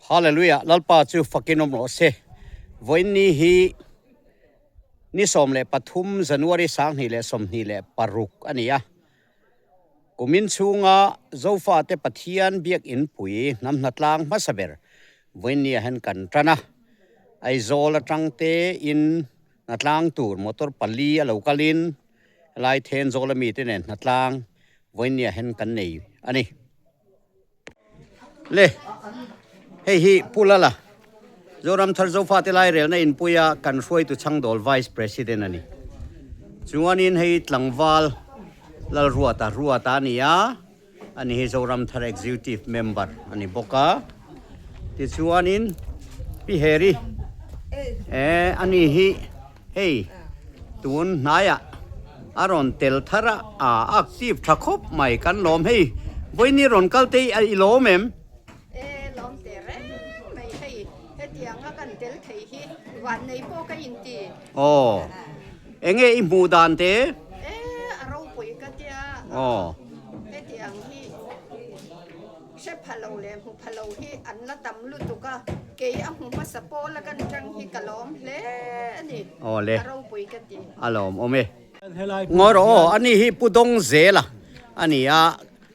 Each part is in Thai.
Hallelujah. Lalpa chu fakinom ro se. Voini hi ni som le pathum January sang hi le som hi le paruk ania. Kumin chunga zofa te pathian biak in pui nam natlang masaber. Voini hen kan trana. Ai zol atang te in natlang tur motor pali alokalin lai then zola mi te nen natlang voini hen kan nei ani. Le hey hi pulala zoram thar zofa te lai rel na in puya kan hroi tu changdol vice president ani chuanin hei tlangwal lal ruata nia ani he zoram thar executive member ani boka ti chuanin pi heri ani hi hey tun naya aron tel thara active thakop mai kan lom hei voini ron kalte ai lomem oh enge imu dan te arau pui ka tia oh tiang hi she phalo le hu phalo hi an la tam lu tu ka ke a hu ma sa po la kan chang hi kalom le ani oh le arau pui ka ti alom ome ngoro ani hi pudong zela ani a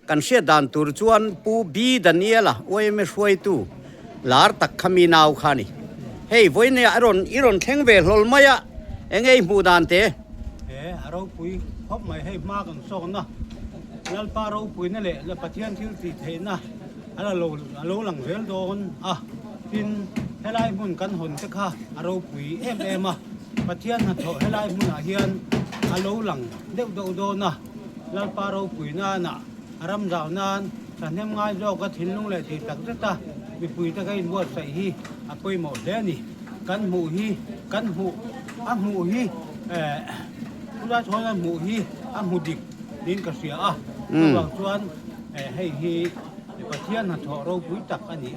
kan she dan tur chuan pu bi daniela oi me hruai tu lar tak khami naw khani hey voine iron theng ve hlol maya engei mu dan te aro pui hop mai hei ma kan so na lal pa ro pui na le la pathian thil ti the na ala lo lang vel don tin helai mun kan hon te kha aro pui em a pathian na tho helai mun a hian alo lang deu do na lal pa ro pui na aram jaw nan sanem ngai jo ka thin lung le ti tak ta mi pui ta kai bo sai hi a poi mo le ni kan hu hi a mu hiผู้ชายหมู่ฮีหมู่ดิกดินกระเสียบางส่วนให้ฮีประเทศนั้นทอเราปุยตักอันนี้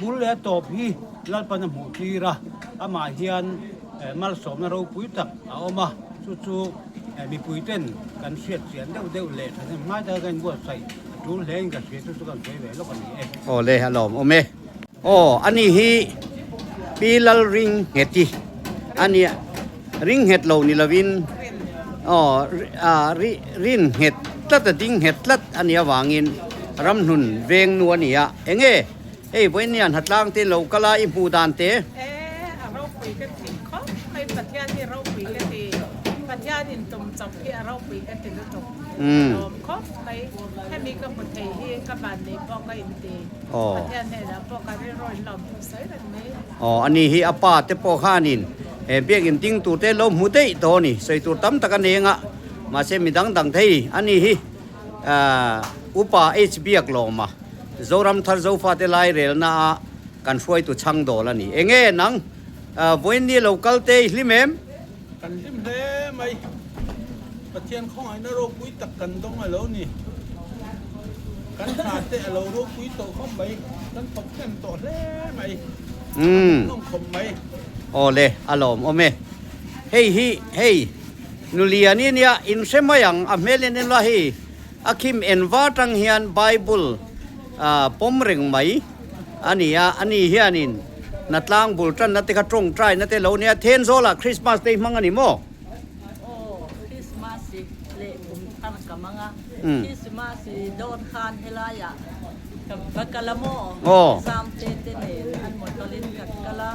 บุญแล้วตบฮีลัดปนหมู่ทีระมาเฮียนมาสมเราปุยตักเอามาสู้มีปุยเต้นกันเสียเด้อเละทั้งไม่ได้กันบวชใส่จูนเล่นกันเสียสู้กันสวยๆแล้วกันนี้โอ้เลยฮัลโหลโอเมโอ้อันนี้ฮีปีลลริงเฮติอันนี้ริงเฮตโลนิลวินรินเห็ดลัดดิ้งเห็ดลัดอันนี้วางินรำนุนเวงนัวเนี่ยเองเอ้วันนี้หัดล้างเตโลกลาอิมูดานเตเราคุยกันถึงเขาไปปัจจัยที่เราคุยกันทีปัจจัยที่ตรงจบที่เราคุยกันถึงจบเขาไปให้มีกำหนดที่กับบ้านในปอกอินดีปัจจัยเนี่ยนะปอกการร้อยลำใส่แบบนี้อันนี้ฮีอาปาเตปอข้านินเบียกินติ้งตัวเตลมหูเตยตัวนี่ใส่ตัวตั้มตะกันเองมาเสมีดังเทยอันนี้ฮีอุปาเบียกลงมาโจรำทาร์โจฟาเตไลเรลน่ากันช่วยตัวช่างโดละนี่เองนังวันนี้เราคัลเตยลิมเอ็มกันลิมเล่ไหมประเทศของไอ้นรกปุยตักกันต้องมาแล้วนี่กันขาดเตะเราโรคปุยโตเข้าไปกันตกกันต่อเล่ไหมต้องคมไหมโอ้เลยอารมณ์โอเมเฮ้ยนุเลียนี่เนี่ยอินเซมายังอเมริกันละเฮอาคิมเอ็นวาตังเฮียนไบเบิลปมเริงไหมอันนี้เฮียนินนัดล้างบุลตันนัดเตะกระตรงใจนัดเตะเหล่านี้เทนโซล่ะคริสต์มาสเตย์มังอันนี้โมคริสต์มาสเละผมตั้งกับมังคริสต์มาสโดนคานเฮลายะกับบักกะละโมสามเจเตเนอันหมดตลินกัดกะลา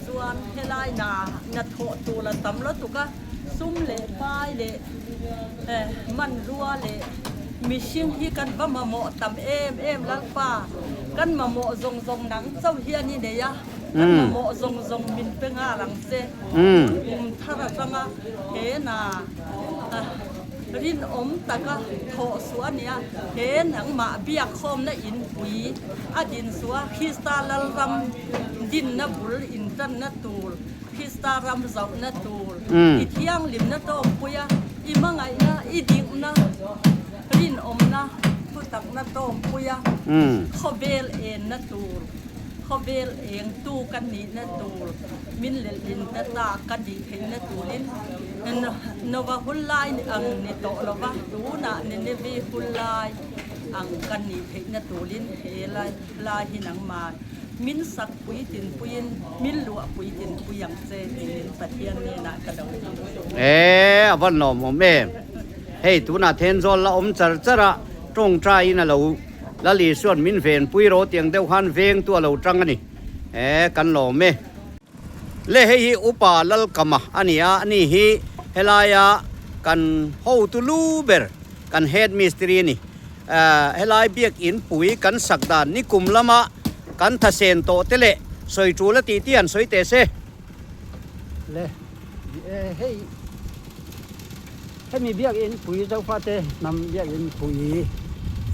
ส่วนเฮลายนางัดโถตูละตำละตุกะซุ่มเละป้ายเละมันรัวเละมีชิงที่กันบ้ามาโมตำเอ็มลักป้ากันมาโมทรงหนังเจ้าเฮียนี่เนี่ยกันมาโมทรงมินเป็นงาหลังเซถ้าเราฟังเฮนารินตะกะโถสวนเนี่ยเห็นหนังมาเบียคอมนะอินปุยดินสัวคริสตาลรำดินนะบุลอินตันนะตูลคริสตารำเจ้านะตูลอีเที่ยงลิมนะโตปุยอีมังไงนะอีดิ่งนะรินนะผู้ตักนะโตปุยเขาเบลเอ็นนะตูลเขาเวลเองตู้กันนี่นะตูมินเลลินตากันดีเห็นนะตูลินนว่าหุ่นลายอังนี่โตละวะตูน่ะนี่วีหุ่นลายอังกันนี่เห็นนะตูลินเฮลายหินังมา มินสักปุยตินปุยนมินหลวปุยตินปุยยังเจตินปะเทียนเนี่ยนะกระดอง วันหนอมแม่เฮ้ยตัวน่ะเทนซอลละจระตรงใจน่ะเราละลีส่วนมินเฟนปุยโรเตียงเดียวคันเฟงตัวเราจังกันนี่กันหลอมแม่เล่ให้อุปาลลกมะอันนี้ฮีเฮลายากันโฮตุลูเบอร์กันเฮดมิสตรีนี่เฮลายเบียกอินปุยกันสักดานนี่กุมละมะกันทะเซนโตเตเลสวยจูละตีเตียนสวยเตเซ le hey mi biak in pui zau fa te nam biak in pui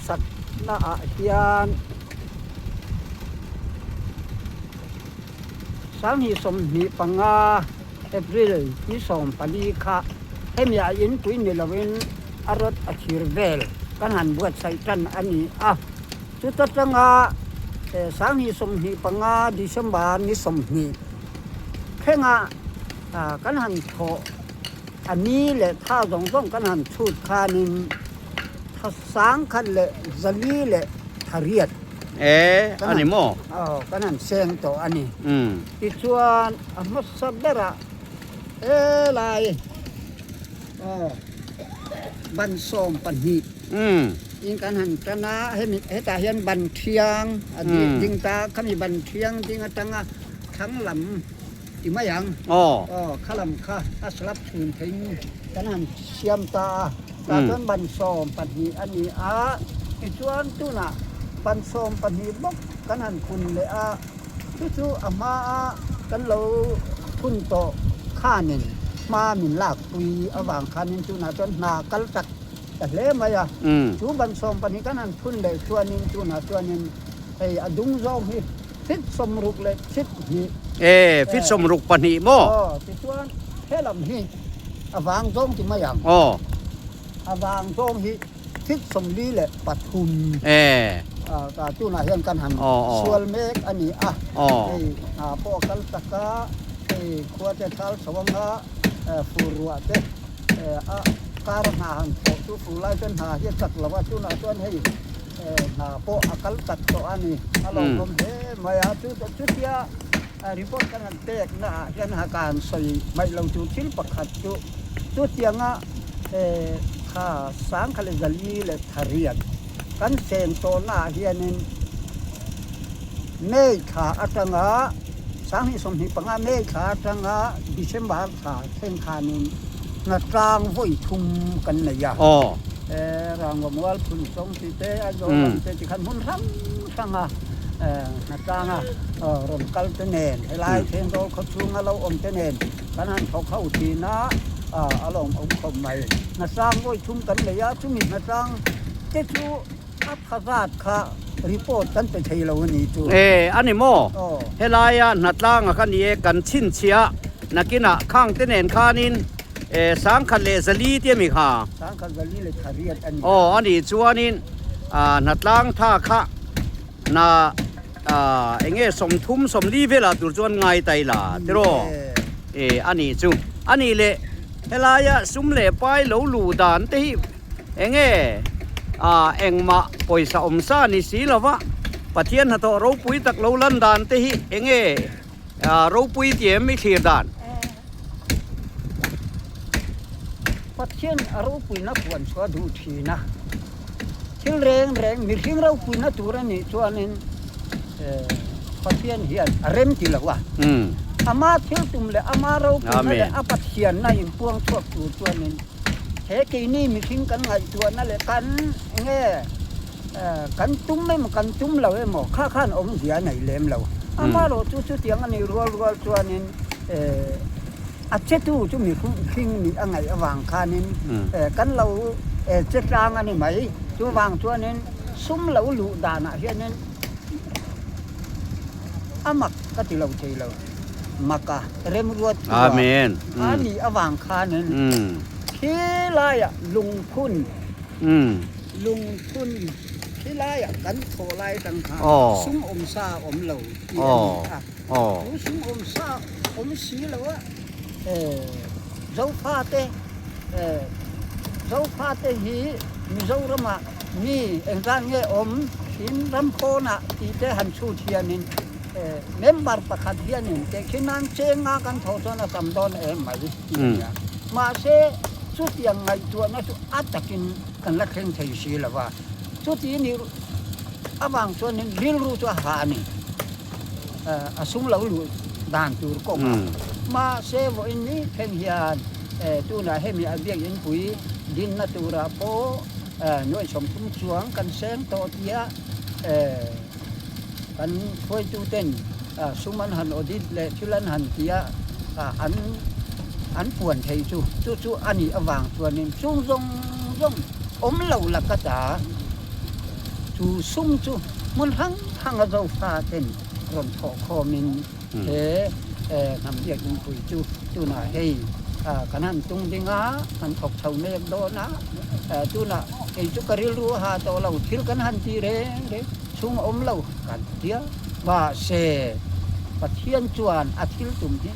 sak na a hian sang hi som ni panga april ni som pali kha mi a in pui ni lawin arot a thir vel kan han buat sai tan ani a chu ta tanga sang hi som ni panga december ni som ni khengaกันหันโถอันนี้แหละถ้าต้องกันหันชุดคานินถ้าสางคันแหละจะลีแหละทาเรียดอันนี้โม่กันหันเซงโตอันนี้ที่ส่วนมัสเบระลายบันส้มปันหียิงกันหันตนาให้ตาเห็นบันเทียงอันนี้ยิงตาเขามีบันเทียงยิงตั้งทั้งลำที่ไม่ยังข้าลำข้าถ้าสลับคืนทิ้งกันหันเชียมตาจนบันส้มปันหีอันนี้ไอ้ชวนตู้น่ะบันส้มปันหีบกกันหันคุณเลยจู่ๆมากันเราคุณโตข้านินมาหมิ่นลากปุยระหว่างข้านินตู้น่ะจนนากัลตักแต่เล่มาอย่าจู่บันส้มปันหีกันหันคุณเลยชวนนินตู้น่ะชวนนินไอ้ดุงซอมฮีฟิตสมรุกเลยฟิตฮีฟิตสมรุกปันหีโม่ที่ชวนเฮลำฮีวางซองที่ไม่ยังวางซองฮีฟิตสมลีเลยปัดทุนตู้น่ะเห็นกันหันส่วนเมฆอันนี้พวกกัลตะกะขวดจะทัลสวงะฟูรัวเตการหาหันตู้ฟูไลจนหาเฮ็ดสักละว่าตู้น่ะชวนให้พวกกัลตัดตัวอันนี้อารมณ์ผมมายาจุดยารีพอร์ตกันเตกนะยันหาการใส่ไม่ลงจุดชิ้นประคัดจุดยังข้าสังขเลจลีเลทารียดกันเซนโตนาเฮียนินเมฆาอัตงะสังหิสมหิปังเมฆาอัตงะดิเซมบาร์ขาเส้นขานินนัดรางวุ่ยทุมกันเลยยารางว่ามัวพุ่งสงสิเตอโยมเตจิขันหุ่นทั้งสังนัดรางรมกัลเตเนนไล่เทนโตเขาชูงเราอมเตเนนกันหันเขาเข้าทีนะอารมณ์องค์ใหม่นัดรางวุ่ยทุมกันเลยยาชุมินัดรางเจ้าชูอัพขราชค่ะรีพอร์ตกันไปเทเราวันนี้จูอันนี้โม่เฮลายานัดรางกันนี้กันชินเชียนักกินข้างเตเนนขานินสังขเลสลีเตียมิค่ะสังขเลสลีทารียดอันนี้อันนี้จวนนินนัดล้างท่าค่ะนาเองสมทุ่มสมลีเวลาตัวจวนไงไตล่ะที่รออันนี้จูอันนี้เลยเฮลายะสุมเล่ไปเหลาหลูดานที่เองเองมาปอยสะอมซานิสีละวะปะเทียนหัตเราปุยตักเหลาลันดานที่เองเราปุยเตียมไม่ขีดดานปัจเจียนเราปุยนักวันสวัสดูทีนะทิ้งแรงมีทิ้งเราปุยนักตัวนี้ตัวนี้ปัจเจียนเฮียนเริ่มทีละวะอามาเที่ยวตุ่มเลยอามาเราปุยนั่นแหละอาปัจเจียนนั่นพวงชอบตัวนี้เฮ้กีนี่มีทิ้งกันไงตัวนั่นแหละกันเงี้ยกันตุ้มไม่มากันตุ้มเราหมอข้านอมเสียไหนเล่มเราอามาเราจุดเตียงอันนี้รัวตัวนี้อาเจตูจุมีคิงมีอะไรวางคานินกันเราเจ็ดรางอันนี้ไหมจูวางตัวนี้ซุ้มเราหลุดานะเฮียนี้อามักก็ที่เราเจอเรามักอะเริ่มรัวตัวอาเมนอันนี้วางคานินที่ไรอะลุงคุณที่ไรอะกันโถไรต่างหากซุ้มอมซาอมเหลาซุ้มอมซาอมสีเหลาอะdấu pha tê hí mi dấu rama mi anh ra nghe ốm chín rắm khô nè thì tê hành su thiền nín member pakhat hianin te khinan chenga kan thosona samdon mai ma se chu tiang ngai tu na chu atakin kan la khen thei si lawa chu ti ni awang chuan nin ril ru chu ha ni asum lo lu dan tur ko ma se vo in ni khen hian tu na hemi abiak in pui din na tura po noi som tum chuang kan seng to tia kan khoi tu ten suman han odit le thilan han tia an puan thei chu ani awang chuan nin chung zong om lo la ka ta chu sum chu mun hang a zo fa ten ron tho kho min ngam biak in pui chu na hei kan han tung dinga kan thok thau nek do na tu na ei chu karil ru ha to lo thil kan han ti re chung om lo kan tia wa se pathian chuan athil tum hi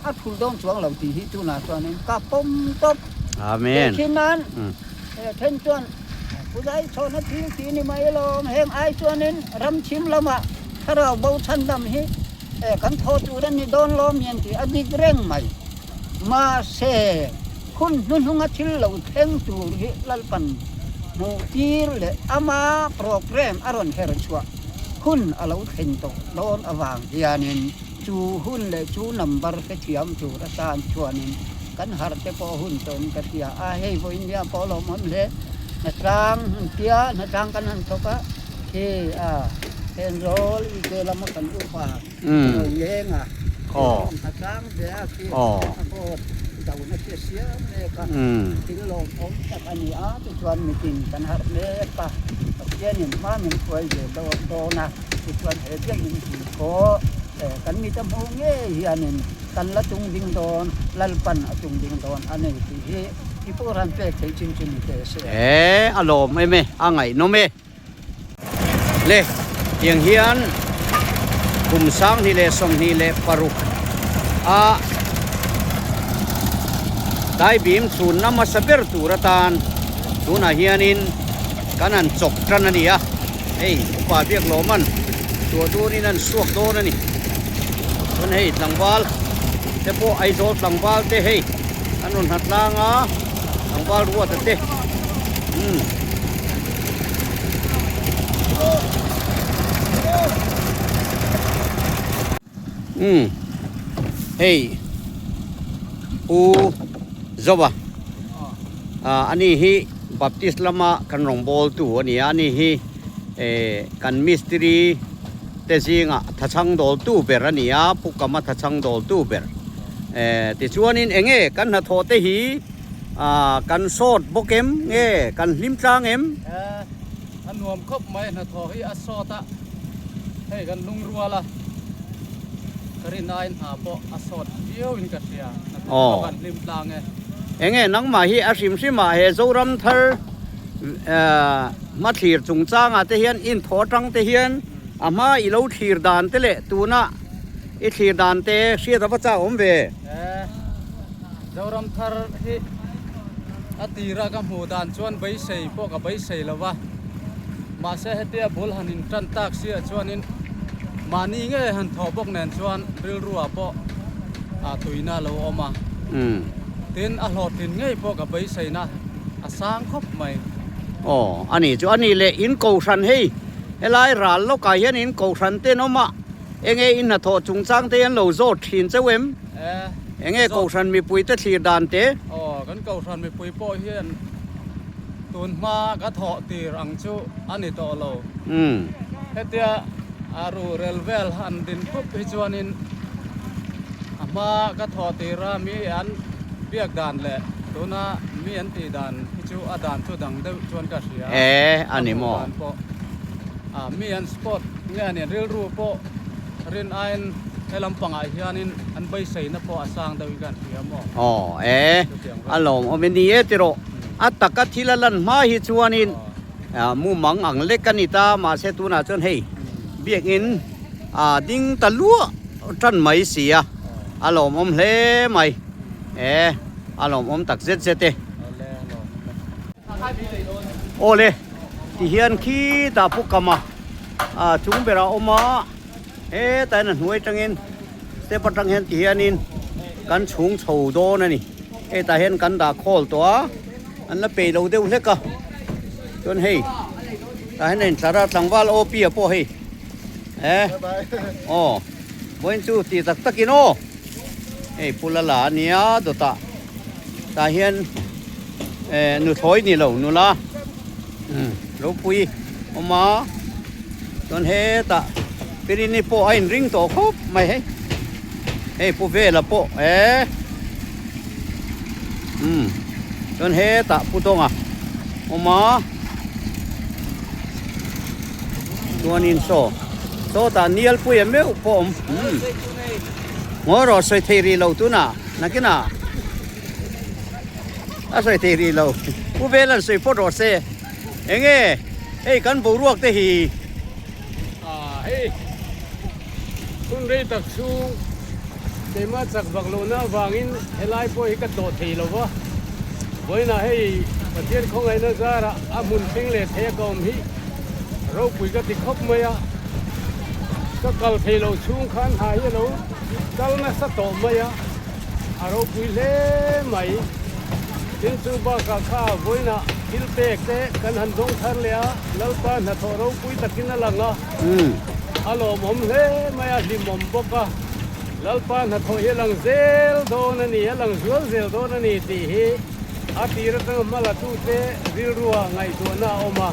athul dong chuang lo ti hi tu na chuan ka pom top amen khinan then chuan pudai chona thil ti ni mai lo heng ai chuan in ram chim lama thara bo chan dam hi kan tho chu ran ni don lo mien ti adik reng mai ma se kun nun hunga thil lo theng tu hi lalpan mu tir le ama program aron her chua hun alo theng to don awang hianin chu hun le chu number ke thiam chu ra san chuanin kan har te po hun ton ka tia a hei vo india po lo mon le na trang tia na trang kan han thoka ke en rol i ke lam kan u pa yenga na trang de a ki ko dau na ke sia ne kan tin lo om ta ani a tu chuan mi tin kan har le pa ke ni ma min khoi de do na tu chuan he ke ni ko kan mi tam ho nge hianin kan la tung ding don lalpan atung ding don ane ti hi iporan pe thei chin te se alom me angai no me le yang hian kum sang ni le som ni le paruk dai bim chun nama saber turatan tuna hianin kanan chok tran ani a ei upa biak loman tu ni nan suak do na ni tun hei tlangwal te po ai zol tlangwal te hei anun hatlanga tlangwal ruwa te hei u zoba ani hi baptist lama kan rongbol tu ani ani hi kan mystery te zinga thachang dol tu ber ani a pukama thachang dol tu ber ti chuanin enge kan na tho te hi kan sot bokem nge kan hlim tlang em an nuam khop mai na tho hi a sota hei kan lung ruala karinain ha po a sot dio in ka sia kan hlim tlang enge nangma hi a sim sima he zoram thar ma thir chung changa te hian in tho tang te hian ama i lo thir dan te le tuna i thir dan te sia da cha om ve zoram thar hi atira ka mu dan chuan bai sei po ka bai sei lawa ma se hetia bul hanin tran tak sia chuanin mani nge han tho bok nen chuan ril ruwa po tuina lo oma tin a hlot tin ngei po ka bai sei na a sang khop mai ani chu ani le in ko san hei helai ral lo ka hian in ko san te no ma enge in na tho chung chang te an lo zo thin chewem enge ko san mi pui te thlir dan te kan ko san mi pui po hian tun ma ka tho ti rang chu ani to lo hetia aru relvel han din pup hi chuanin ama ka tho ti ra mi an biak dan le tuna mi an ti dan hi chu adan chu dang de chuan ka sia ani mo mi an sport nge ne ril ru po rin ain helam panga hianin an bai sei na po asang dawi kan sia mo alom omeni etiro ataka thilalan ma hi chuanin mu mang ang lekanita ma se tuna chon hei biak in ding talua tran mai sia alom om hle mai alom om tak zet zete ole ti hian khi da pukama chung bera oma แต่นั่นหวยจังเงินเสปจังเห็นที่อันนี้กันชุงโฉวโดนั่นนี่แต่เห็นกันด่าโคลตัวอันละเปย์เราเดียวเล็กก็จนเฮ้แต่เห็นสาระต่างว่าโอปีอะพ่อเฮ้อ๋อวันจู่ตีตักตะกินโอปุละหลาเนี่ยดูตาแต่เห็นหนูถอยนี่เราหนูละเราปุยออกมาจนเฮ้ตาปีนี้พ่อไอ้ริงตัวครบไม่ให้พ่อเวละพ่อจนเฮ้ตาพูดตรงอ่ะออกมาตัวนี้โซ่ตาเนียลปุยเอ็มเอวผมงัวรอใส่เทรีเราตัวน่ะนักกินน่ะใส่เทรีเราผู้เวลันใส่พอรอเซ่เงี้ยกันบูรวกเตหีคุณเรตักชูเดมาจากบักโลน่าวางินเฮลัยพอยก็โดดทีแล้ววะวันน่ะให้ประเทศของไอ้นั่นซาระอามุนเพ่งเล่เทกอมฮีเราปุยก็ติดคบมาอะก็กัลเทเราชูงขันหายเรากัลน่ะสะตอมมาอะเราปุยเล่ไหมถึงซูบากาข้าวันน่ะทิลเปกเตกันหันดงทันเลยอะแล้วป้าน่ะทอเราปุยตะกินนั่นหลังอ่ะฮัลโหลผมเล่ไม่อาลิมผมบอกว่าแล้วป้าน่ะทอเฮลังเซลโดนนี่เฮลังซัวเซลโดนนี่ตีฮีอาตีระตั้งมาละตุเตริรัวไงตัวน่าออกมา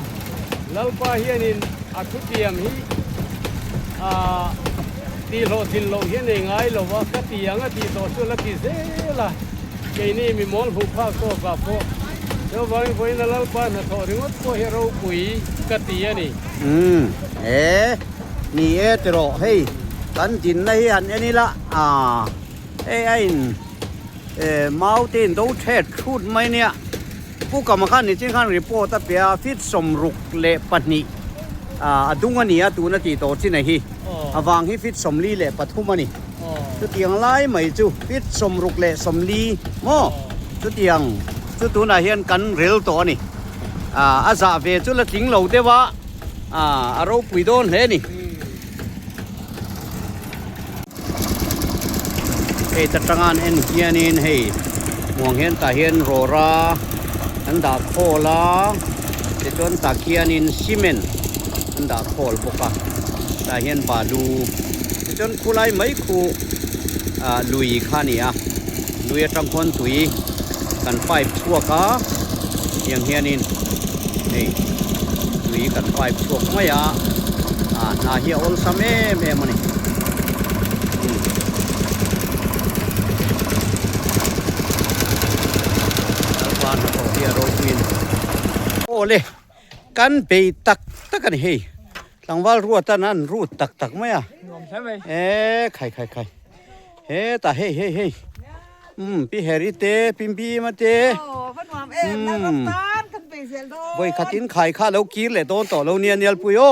แล้วป้าเฮียนินอาทุติยมฮีตีโลตินโลเฮียนง่ายโลว่าก็ตีอย่างตีโตสุลกิเซล่ะเจนี่มีมอลผู้ภาคโตกับพวกเจ้าวันวันนั้นแล้วป้าน่ะทอริงวัดพวกเฮเราปุยก็ตีอันนี้นี่จะรอให้กันจินในอันนี้ละมาเอาตีนดูเทศชุดไหมเนี่ยผู้กรรมการนี่จริงๆรีพอร์ตเปียฟิตสมรุกเละปนีดุงอันนี้ตัวนาทีโตที่ไหนฮีวางให้ฟิตสมลีเละปทุมนี่จุดเตียงไล่ไม่จู่ฟิตสมรุกเละสมลีโม่จุดเตียงจุดตัวน่ะเห็นกันเร็วตัวนี่อาซาเวจุดละทิ้งเราเดี๋ยวว่าเราปุยโดนเฮ้นี่จัดงานเอ็นเฮียนินให้มองเห็นตาเห็นโรราอันดาโคลาจะจนตาเฮียนินซีเมนอันดาโคลปกะตาเห็นบาลูจะจนคุไลไม่คูลุยขานี่ลุยจังคนตุยกันไฟชั่วกะยังเฮียนินนี่ลุยกันไฟชั่วไม่นาเฮียอลซาเมมันนี่โอ้เลยกันไปตักกันเฮหลังว่ารัวตานั้นรู้ตักไหมใช่ไหมใครตาเฮ้พี่เฮริเตปิมพีมาเตพันวามแล้วก็ตานกันไปเสียโดไว้ขัดอินไข่ข้าแล้วกีเลยโดนต่อแล้วเนียลปุยโอ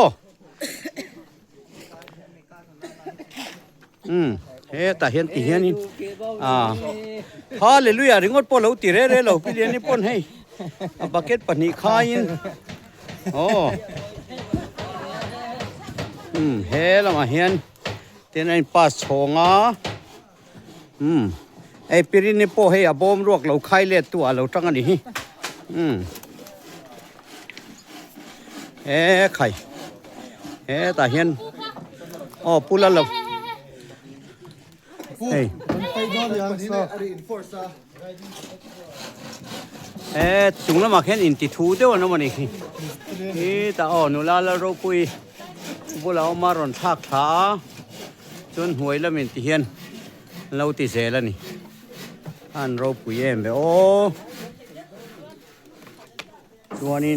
ตาเห็นตีเห็นนี่ฮาเลลูยาริงอดปนเราตีเร่เราพี่เลี้ยงนี่ปนให้บักเก็ตปนิคายินโอ้เฮละมาเห็นเต็นไอ้ป้าชงไอ้ปีนี้พ่อให้บอมรวกเราไข่เล็ดตัวเราจังอันนี้ไข่ตาเห็นพูดแล้วเราจุงแล้วมาแค่อินติทูเดียวนะมันนี่แต่นูลาเราคุยพวกเรามารอนทักท้าจนหวยแล้วมันติเฮียนเราติเสแล้วนี่อันเราคุยแบบตัวนี้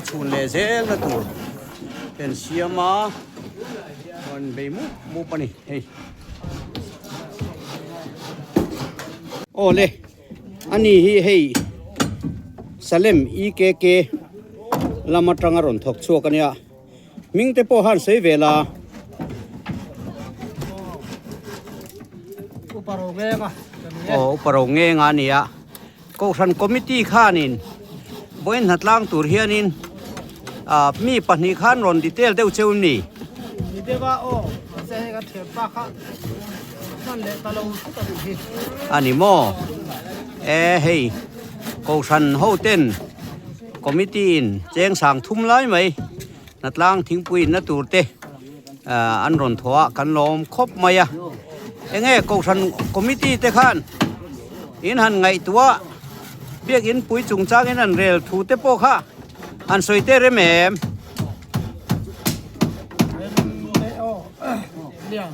ชุนเลเซลนะตัวเป็นเสียมาวันเบมูปนี่โอ้เลยอันนี้สเลมอีเกลามาตรังอรอนทกชัวกันเนี่ยมิงเตปหันเสเวลาอุปโรงเงงานเนี่ย ก็ทันคอมมิตี้ข้านินบริษัทล่างตัวเฮียนินมีปัญหาขั้นรอนดีเทลเดียวเชื่อมนี่ นี่เดี๋ยวว่าโอ้เสียกันเถียงปากค่ะนั่นแหละตะลุตะลุที่ อันนี้โมเฮ้ยก็ทันโฮเต้นคอมมิตี้อินแจ้งสั่งทุ่มไล่ไหมนัดล่างทิ้งปุ๋ยนัดตัวเตอันรอนทัวกันลมครบไหมอะยังไงก็ทันคอมมิตี้เตะขันอินหันไงตัวเบียกอินปุ๋ยจุงจ้างอินอันเรลถูเตโปค่ะอันสวยเตเรแมม เนี่ย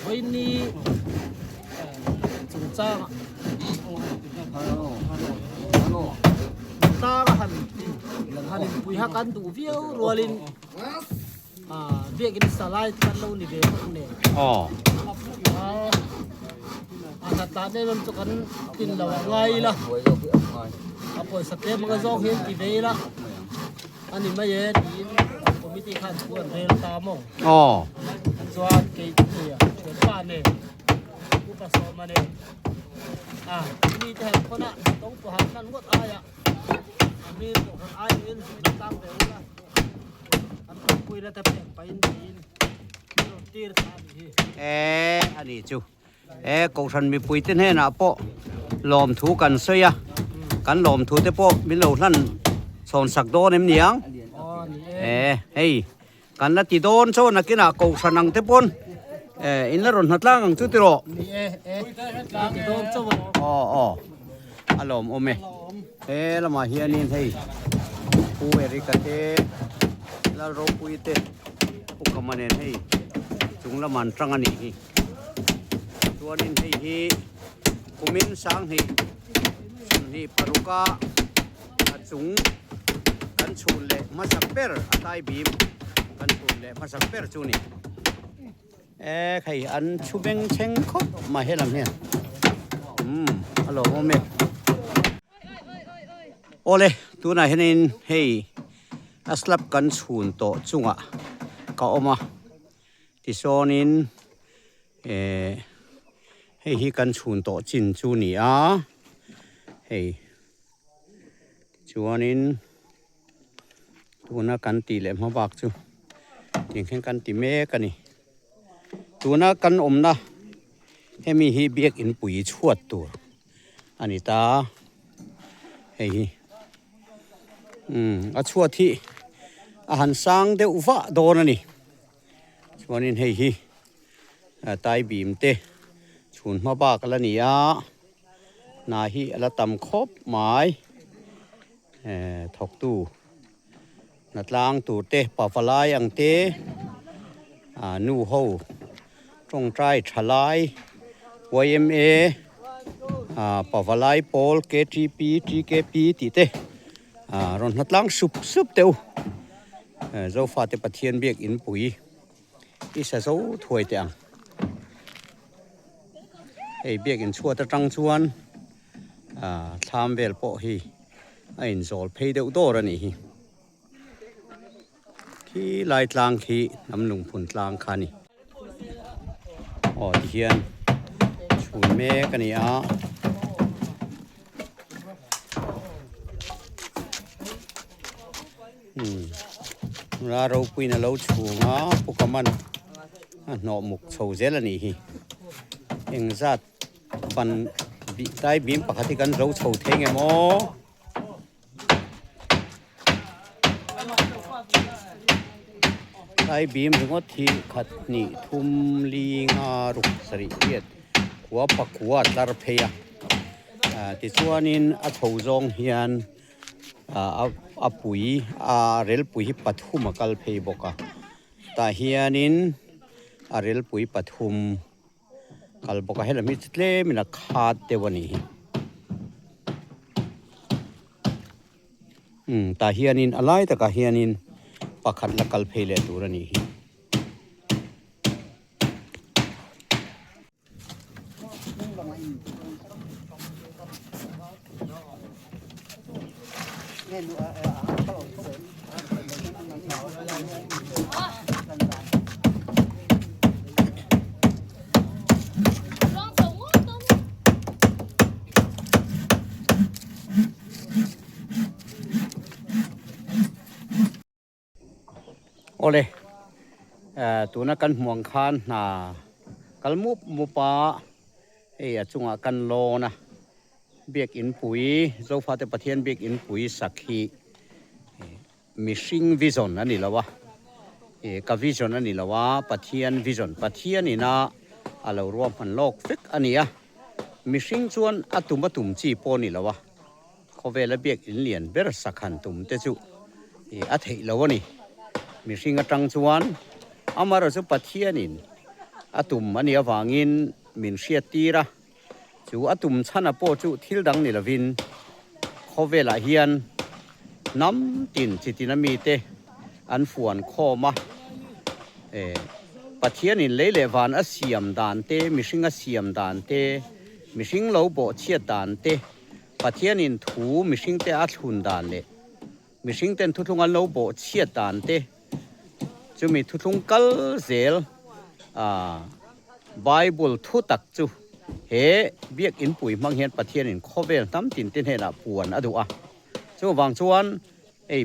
วันนี้จุดจ้างตาหันปุยหักันดูวิวรัวลินเบียกินสไลด์กันเรานี่เดียวเนี่ย อ๋อ ถ้าตาเนี่ยมันจะกันกินเราไงล่ะเอาไปสเต็ปมันก็จ้องเห็นกี่เดือนละอันนี้ไม่เยอะดีผมมีที่ขั้นควรเรียนตามอง อ๋อ ส่วนเกี่ยวเนี่ยเชื่อป้าเนี่ยผู้ผสมมาเนี่ยมีแต่คนน่ะต้องตัวหันกันวัดอายมีตัวคนอายเองตามเดี๋ยวละอันคุยแล้วแต่เปลี่ยนไปอินตีร์ทานที่อันนี้จูก็ทันมีปุ๋ยเต้นให้นะปะลมถูกันเสียกันลมถูเตปะมีเหล่านั้นสอนสักโดนเนียงเฮ้ยกันนัดที่โดนโซนักกินก็ทันนังเตปนอินละรอนหัดล่างจุดที่รอที่โดนโซ่อ๋ออารมณ์โอเมละมาเฮียนินเฮ้ยผู้เอริกาเตละโรปุยเตอุกมันเฮ้ยจุงละมันจังอันนี้ตัวนินเฮ้ยกุมินสังเฮ้ยนี่ปรุกาจุงกันชูเล่มาสักเปอร์อัตายบีมกันชูเล่มาสักเปอร์จูนี่ใครอันชูเบงเชงคบมาเฮลัมเนี่ยฮัลโหลโมเมโอเลตัวไหนเห็นเฮ้ยอัสลับกันชูนโตจุงอ่ะก็ออกมาที่โซนินเฮ้ยกันชูนโตจินจูนี่เฮ้ยจวนนินตัวน่ากันตีเล็มมาบักจูยังแข่งกันตีเมกันนี่ตัวน่ากันอมนะให้มีฮีเบียกอินปุ๋ยชวดตัวอันนี้ตาเฮ้ยชวดที่อาหารสังเดอุฟะโดนนี่ชวนนินเฮ้ยตายบีมเตชุนมาบักแล้วนี่นาฮีละตำครบหมายถกตู้นัดล้างตู้เตะปะฟลายอังเตนูโฮตรงใจฉลาย YMA ปะฟลายโพล KTP TKP ตีเตรอนนัดล้างสุบเตวเจ้าฟ้าเตปะเทียนเบียกอินปุ๋ยอีสะเจ้าถวยเตียงเบียกอินชัวตะจังชวนทำเวลโปฮีอินโซลเพย์เดอุโตระนี่ที่ลายตลางที่น้ำหนุ่มผุนตลางคานี่เทียนชูนเมกันนี่เราปุยน่ะเราชูพวกมันหนอหมกโซเจลนี่เองจัดปันได้บีมปกติกันเราโซเทงไงโมได้บีมถึงว่าที่ขัดนี่ทุ่มลีงารุสริเกียรหัวปักหัวตาร์เพียที่ส่วนนี้อัฐจงเฮียนปุ๋ยเรลปุ๋ยปัทุมกัลเพย์บกตาเฮียนินเรลปุ๋ยปัทุมกัลบกเฮลมิสเลมินักขาดเทวันนี้ตาเฮียนินอะไรแต่กาเฮียนินปักขัดละกัลเพย์เลตัวนี้ โอเลยตัวนักกันห่วงคานกัลมุปาจุงกันโลนะเบียกอินปุ๋ยโซฟาเตปะเทียนเบียกอินปุ๋ยสักขีมิชิงวิจอนนั่นนี่ละวะกับวิจอนนั่นนี่ละวะปะเทียนวิจอนปะเทียนนี่นะเรารวมพันโลกฟิกอันนี้มิชิงชวนตุ่มจีโปนี่ละวะเขาเวลาเบียกอินเลียนเบอร์สักขันตุ่มเตจุอัฐิละวะนี่มิชิงจังชวนอามาเราจะปะเทียนินตุ่มอันนี้วางินมินเชียตีระจูตุ่มชันโปจูทิลดังนี่ละวินเขาเวลาเฮียนน้ำตินจิตินามีเตอันฝวนข้อมาปะเทียนินเลวานอาเซียมดานเตมิชิงอาเซียมดานเตมิชิงเหลาโบเชียดานเตปะเทียนินถูมิชิงเตอัชุนดานเลมิชิงเตนทุทุงอันเหลาโบเชียดานเตจูมีทุทุงกัลเซลไบเบิลทุตักจูเฮเบียกอินปุ๋ยมังเฮียนปะเทียนินข้อเวลน้ำตินเตนเฮน่ะปวนอดูจูวางชวน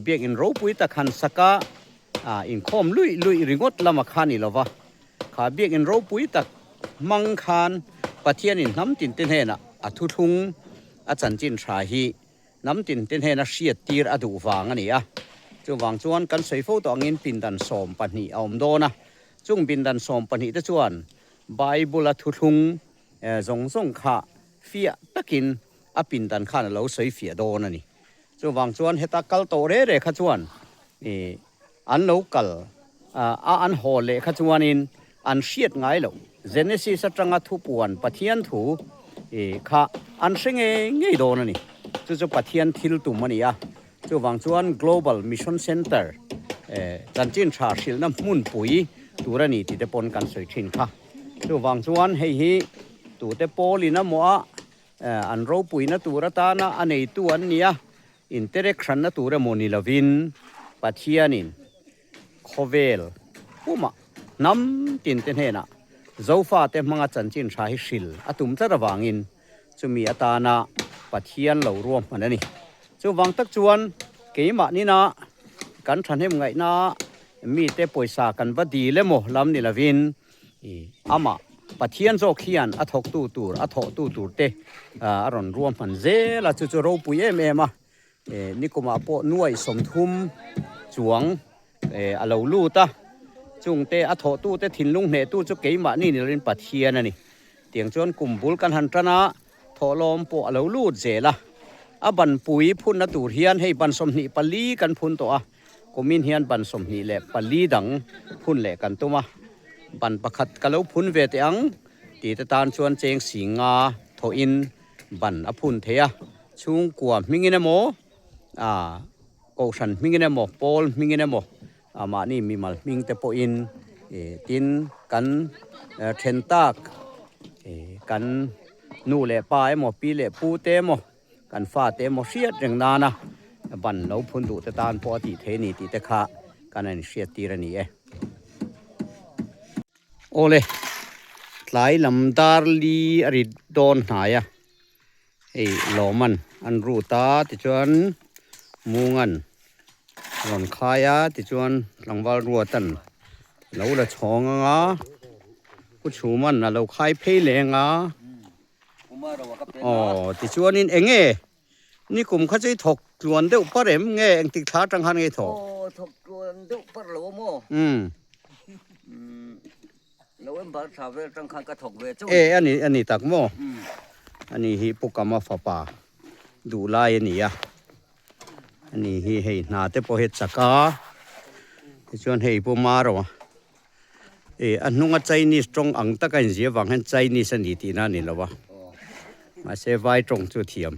เบียกอินโรปุ๋ยตะขันสกาอินคอมลุยริงดละมาคานี่ละวะขาเบียกอินโรปุ๋ยตะมังคานปะเทียนินน้ำตินเตนเฮน่ะทุทุงอาจารย์จินชาฮีน้ำตินเตนเฮน่ะเชียตีร์อดูวางอันนี้จูวางชวนกันใส่ฟูตัวเงินปินดันสอมปนีเอาโดนะจุงปินดันสอมปนีตะชวนไบเบิลทุทุงส่งขาเฟียตะกินปินดันข้าเราใส่เฟียโดนะนี่จูวางชวนเฮตากัลโตเร่ขจวนอันโลกัลอันโฮเลขจวนินอันเชียดไงเราเจเนซิสจังทุปวนปะเทียนถูข้าอันเสงเงยโดนะนี่จูปะเทียนทิลตุมันนี่จูวางชวน global mission center จันจินชาชิลน้ำมุนปุ๋ยตัวนี้ติดปนกันสวยชินค่ะจูวางชวนให้ตัวเตปอลินะมัวอันโรปุ๋ยนะตัวตานะอันไหนตัวอันนี้อินเตอร์เรชันนะตัวโมนิลาวินปะเทียนินโคเวลผู้มาน้ำตินเตนเฮนะเจ้าฟ้าเตมังจันจินชาฮิชิลตุมจะระวังอินจะมีอัตานะปะเทียนเหล่ารวมมันนี่จะวางตักจวนเกี่ยมานี่นะกันทันให้มึงไงนะมีเตปอยสากันบดีเลโมลำนิลาวินอามาปะเทียนโจเขียนทกตูเตอรอนรวมมันเจละจะรูปุยเอ็มนี่ก็มาปะน่วยสมทุมจวงเหล่าลูตาจุงเตทกตูเตถิ่นลุงเหตุจะเกี่ยมานี่เรียนปะเทียนนี่เตียงจวนกลุ่มบุลกันหันตนะทอลอมปะเหล่าลูเจละบันปุยพุ่นนตูเฮียนให้บันสมนิปลีกันพุ่นตัวก็มินเฮียนบันสมนิเละปลีดังพุ่นเละกันตัวมาบันประคัดกะเลาพุ่นเวทียงตีตะตานชวนเจงสิงาทอินบันอพุ่นเทียชุงกัวมิงินโมโอชันมิงินโมปอลมิงินโมมานี่มีมัลมิงเตปอินตินกันเทนตากกันนูเละปายโมปีเละปูเตโมกันฟ้าเตโมเชียดจังนานะบันเราพุ่นดูตะตานพอติเทนีติตะขากันนั่นเชียตีระนี่โอเลหลายลำดาร์ลีอริดโดนหายหลอมันอันรูตาติจวนมูงันหลอนขายติจวนหลังวารัวตันเราละชองผู้ชูมันเราขายเพลเลงติจวนนี่เองนี่กลุ่มเขาจะถกจวนเดี๋ยวปะเร็มเองติดท้าจังหันไงถกถกจวนเดี๋ยวปะโลโมเราเอ็มบัตรสาวเวจังคันกระถกเวจุอันนี้ตักโมอันนี้ฮิปุกามาฟ้าป่าดูลายนี่อันนี้ฮิให้นาเตปเฮ็ดสักกาชวนให้ปุมาร์วะอันนู้นใจนี่ตรงอังตะกันเสียวังให้ใจนี่สนิทนั่นนี่ละวะมาเซไว้ตรงจุดเทียม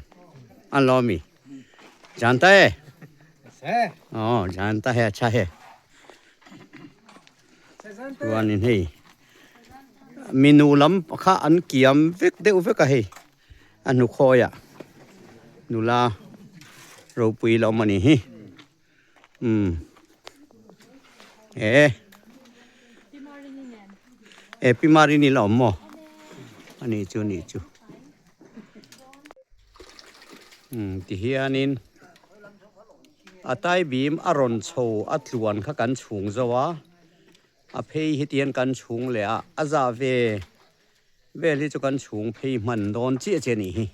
อันล้อมีจานเต้จานเต้ใช่วันนี้ให้มีนูล้ำข้าอันเกี่ยมเวกเดียวเวกให้อันนุคอยนูลาเราปุยเรามานี่พิมารินี่เราหมออันนี้จูที่เฮียนิน a tai bim a ron chho a tluan kha kan chung zowa a phei hi tian kan chung le a za ve li chu kan chung phei man don chi che ni hi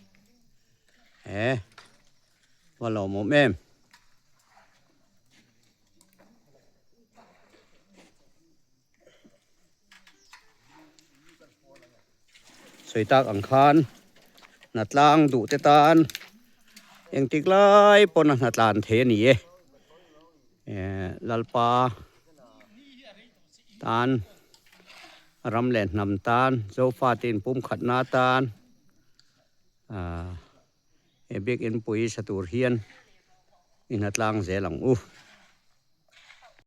wa lo mo mem soi tak ang khan natlang du te tan eng tik lai pon natlan the ni lalpa tan ram len nam tan zo fa tin pum khat na tan big in pui satur hian in hatlang zelang